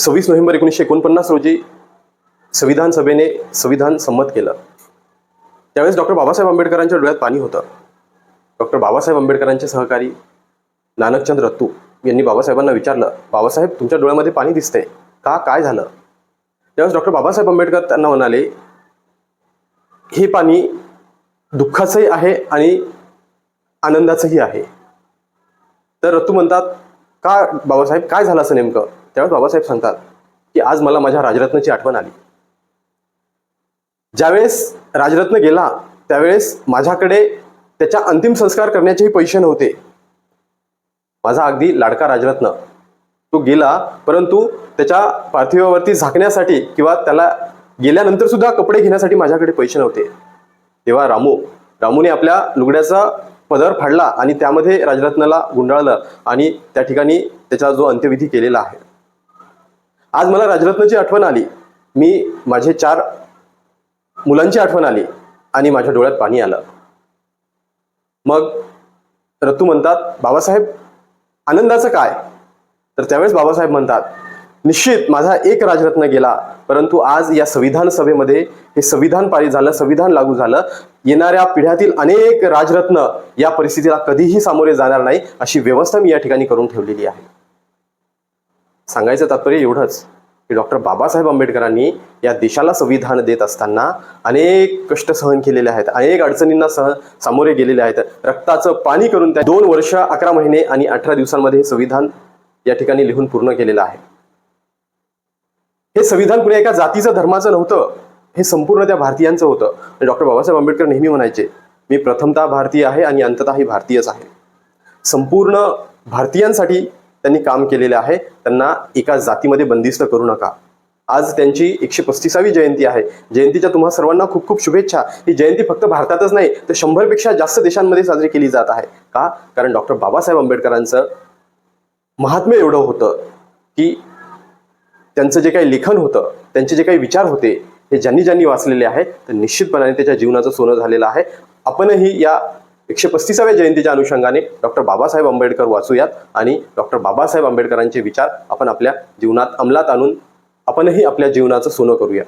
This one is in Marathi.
26 नोव्हेंबर 1949 रोजी संविधान सभेने संविधान संमत केलं. त्यावेळेस डॉक्टर बाबासाहेब आंबेडकरांच्या डोळ्यात पाणी होतं. डॉक्टर बाबासाहेब आंबेडकरांचे सहकारी नानकचंद रत्तू यांनी बाबासाहेबांना विचारलं, बाबासाहेब तुमच्या डोळ्यामध्ये पाणी दिसतंय का, काय झालं? त्यावेळेस डॉक्टर बाबासाहेब आंबेडकर त्यांना म्हणाले, हे पाणी दुःखाचंही आहे आणि आनंदाचंही आहे. तर रत्तू म्हणतात, का बाबासाहेब काय झालं असं नेमकं? त्यावेळेस बाबासाहेब सांगतात की आज मला माझ्या राजरत्नची आठवण आली. ज्यावेळेस राजरत्न गेला त्यावेळेस माझ्याकडे त्याच्या अंतिम संस्कार करण्याचेही पैसे नव्हते. माझा अगदी लाडका राजरत्न तो गेला, परंतु त्याच्या पार्थिवावरती झाकण्यासाठी किंवा त्याला गेल्यानंतर सुद्धा कपडे घेण्यासाठी माझ्याकडे पैसे नव्हते. तेव्हा रामूने आपल्या लुगड्याचा पदर फाडला आणि त्यामध्ये राजरत्नाला गुंडाळलं आणि त्या ठिकाणी त्याचा जो अंत्यविधी केलेला आहे. आज मला राजरत्नाची आठवण आली, मी माझे 4 मुलांची आठवण आली आणि माझ्या डोळ्यात पाणी आलं. मग रत्तू म्हणतात, बाबासाहेब आनंदाचं काय? तर त्यावेळेस बाबासाहेब म्हणतात, निश्चित माझा एक राजरत्न गेला, परंतु आज या संविधान सभेमध्ये हे संविधान पारित झालं, संविधान लागू झालं. येणाऱ्या पिढ्यातील अनेक राजरत्न या परिस्थितीला कधीही सामोरे जाणार नाही अशी व्यवस्था मी या ठिकाणी करून ठेवलेली आहे. सांगायचं तात्पर्य एवढंच की डॉक्टर बाबासाहेब आंबेडकरांनी या देशाला संविधान देत असताना अनेक कष्ट सहन केलेले आहेत, अनेक अडचणींना सामोरे गेलेले आहेत. रक्ताचं पाणी करून त्या 2 वर्ष 11 महिने आणि 18 दिवसांमध्ये हे संविधान या ठिकाणी लिहून पूर्ण केलेलं आहे. हे संविधान कुणी एका जातीचं धर्माचं नव्हतं, हे संपूर्ण त्या भारतीयांचं होतं. डॉक्टर बाबासाहेब आंबेडकर नेहमी म्हणायचे, मी प्रथमतः भारतीय आहे आणि अंततःही भारतीयच आहे. संपूर्ण भारतीयांसाठी त्यांनी काम केलेले आहे. त्यांना एका जातीमध्ये बंदिस्त करू नका. आज त्यांची 135वी जयंती आहे. जयंतीच्या तुम्हा सर्वांना खूप खूप शुभेच्छा. ही जयंती फक्त भारतातच नाही तर 100 पेक्षा जास्त देशांमध्ये साजरी केली जात आहे. का? कारण डॉक्टर बाबासाहेब आंबेडकरांचं महात्म्य एवढं होतं की त्यांचं जे काही लेखन होतं, त्यांचे जे काही विचार होते, हे ज्यांनी वाचलेले आहे तर निश्चितपणाने त्याच्या जीवनाचं सोनं झालेलं आहे. आपणही या 135व्या जयंतीच्या अनुषंगाने डॉक्टर बाबासाहेब आंबेडकर वाचूयात आणि डॉक्टर बाबासाहेब आंबेडकरांचे विचार आपण आपल्या जीवनात अंमलात आणून आपणही आपल्या जीवनाचं सोनं करूया.